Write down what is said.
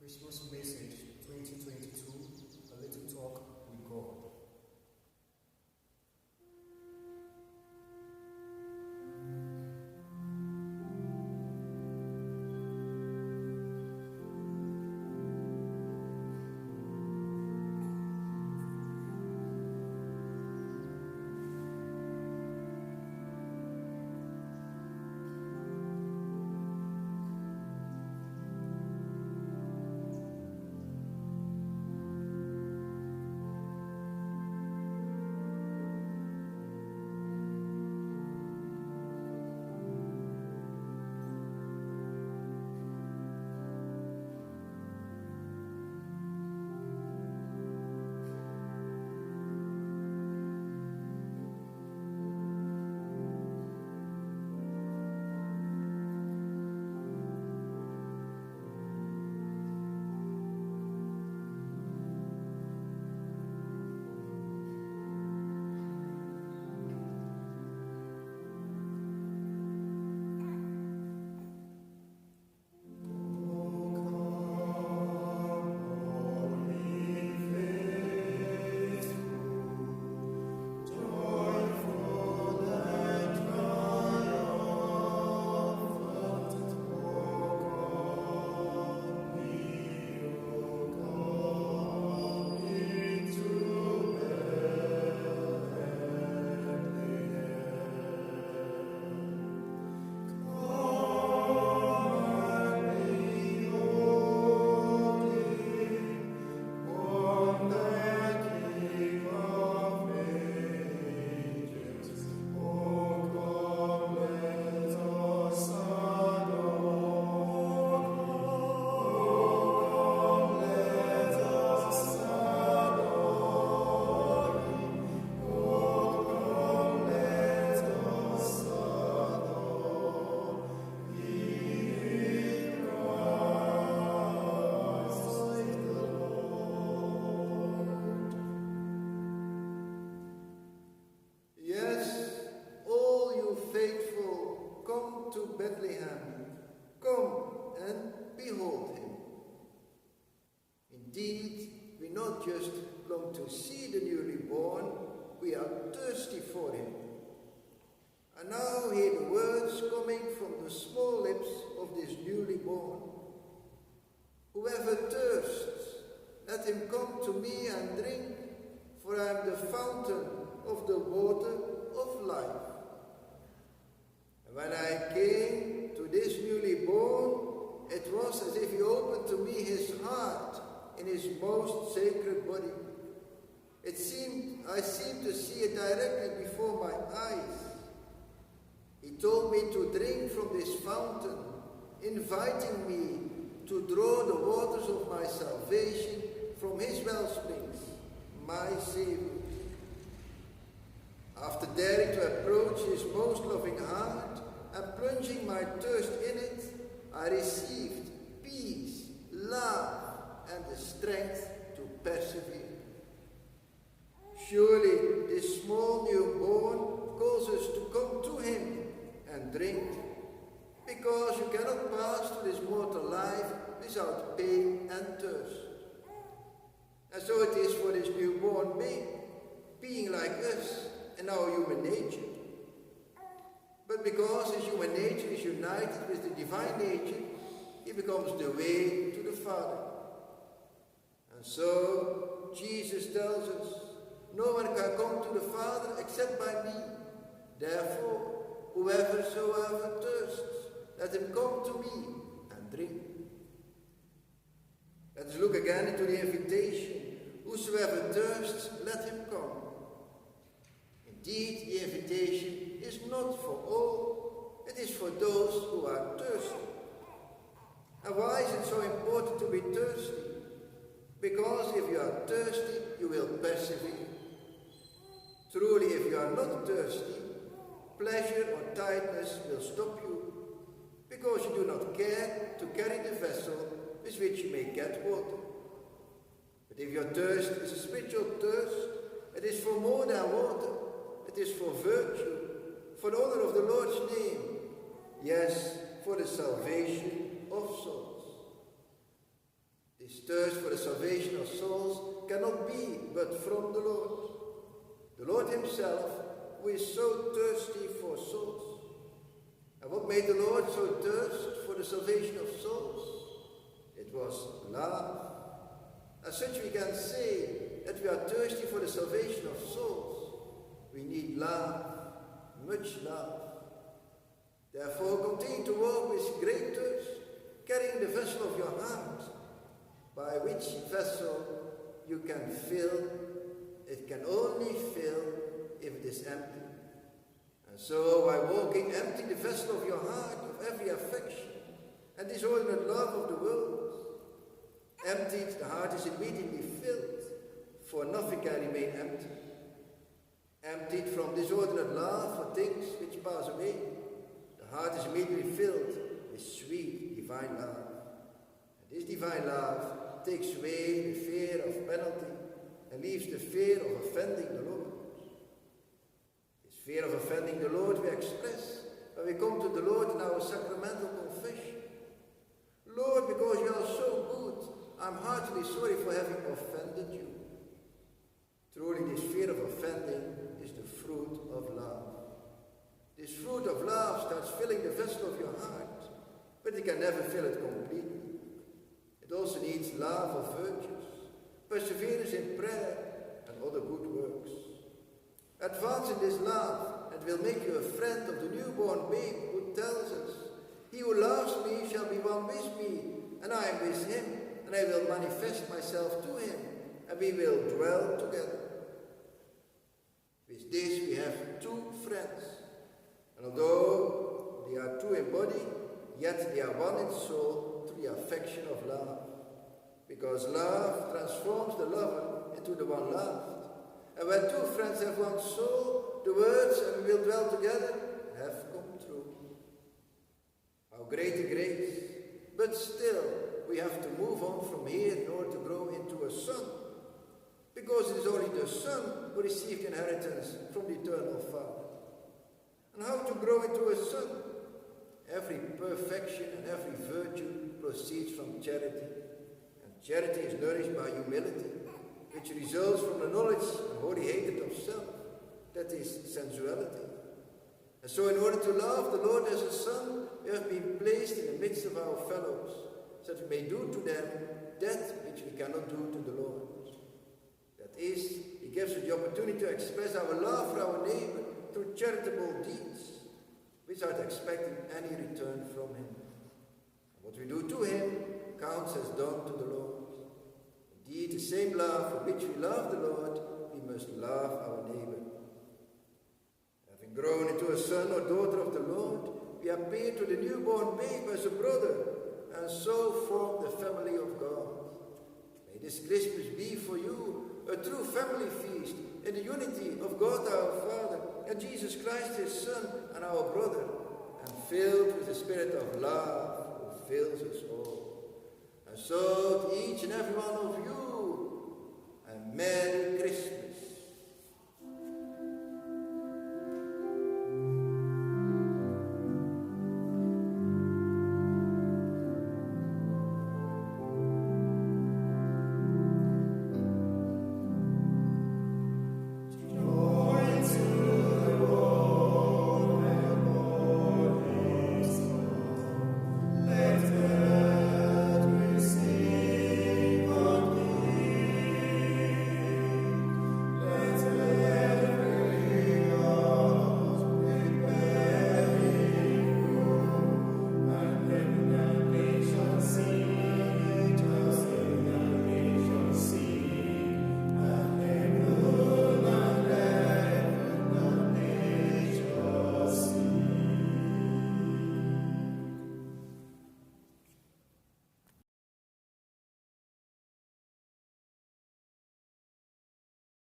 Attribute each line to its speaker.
Speaker 1: Christmas Message 2022, A Little Talk with God.
Speaker 2: Bethlehem, come and behold him. Indeed, we not just come to see the newly born, we are thirsty for him. And now hear the words coming from the small lips of this newly born. Whoever thirsts, let him come to me and drink, for I am the fountain of the water of life. And when I came to this newly born, it was as if he opened to me his heart in his most sacred body. I seemed to see it directly before my eyes. He told me to drink from this fountain, inviting me to draw the waters of my salvation from his wellsprings, my Savior. After daring to approach his most loving heart and plunging my thirst in it, I received peace, love, and the strength to persevere. Surely this small newborn calls us to come to him and drink, because you cannot pass through this mortal life without pain and thirst. And so it is for this newborn being like us in our human nature. But because his human nature is united with the divine nature, he becomes the way to the Father. And so Jesus tells us, no one can come to the Father except by me. Therefore, whoeversoever thirsts, let him come to me and drink. Let us look again into the invitation. Whosoever thirsts, let him come. Indeed, the invitation is not for all, it is for those who are thirsty. And why is it so important to be thirsty? Because if you are thirsty, you will persevere. Truly, if you are not thirsty, pleasure or tiredness will stop you, because you do not care to carry the vessel with which you may get water. But if your thirst is a spiritual thirst, it is for more than water. It is for virtue, for the honor of the Lord's name. Yes, for the salvation of souls. salvation of souls cannot be but from the Lord. The Lord himself, who is so thirsty for souls. And what made the Lord so thirst for the salvation of souls? It was love. As such we can say that we are thirsty for the salvation of souls. We need love, much love. Therefore continue to walk with great thirst, carrying the vessel of your heart, by which vessel you can fill. It can only fill if it is empty. And so, by walking, empty the vessel of your heart of every affection and disordered love of the world. Emptied, the heart is immediately filled, for nothing can remain empty. Emptied from disordered love for things which pass away, the heart is immediately filled with sweet divine love. And this divine love takes away the fear of penalty and leaves the fear of offending the Lord. This fear of offending the Lord we express when we come to the Lord in our sacramental confession. Lord, because you are so good, I'm heartily sorry for having offended you. Truly, this fear of offending is the fruit of love. This fruit of love starts filling the vessel of your heart, but it can never fill it completely. It also needs love of virtues, perseverance in prayer, and other good works. Advance in this love, and will make you a friend of the newborn babe who tells us, "He who loves me shall be one with me, and I am with him, and I will manifest myself to him, and we will dwell together." With this we have two friends, and although they are two in body, yet they are one in soul through the affection of love. Because love transforms the lover into the one loved. And when two friends have one soul, the words "and we will dwell together" have come true. How great a grace! But still, we have to move on from here in order to grow into a son. Because it is only the Son who received inheritance from the eternal Father. And how to grow into a son? Every perfection and every virtue proceeds from charity. And charity is nourished by humility, which results from the knowledge and holy hatred of self, that is sensuality. And so in order to love the Lord as a son, we have been placed in the midst of our fellows, so that we may do to them that which we cannot do to the Lord. That is, he gives us the opportunity to express our love for our neighbor through charitable deeds, without expecting any return from him. And what we do to him counts as done to the Lord. Indeed, the same love for which we love the Lord, we must love our neighbor. Having grown into a son or daughter of the Lord, we appear to the newborn babe as a brother, and so form the family of God. May this Christmas be for you a true family feast in the unity of God our Father and Jesus Christ his Son and our brother, and filled with the spirit of love who fills us all. And so to each and every one of you, a Merry Christmas.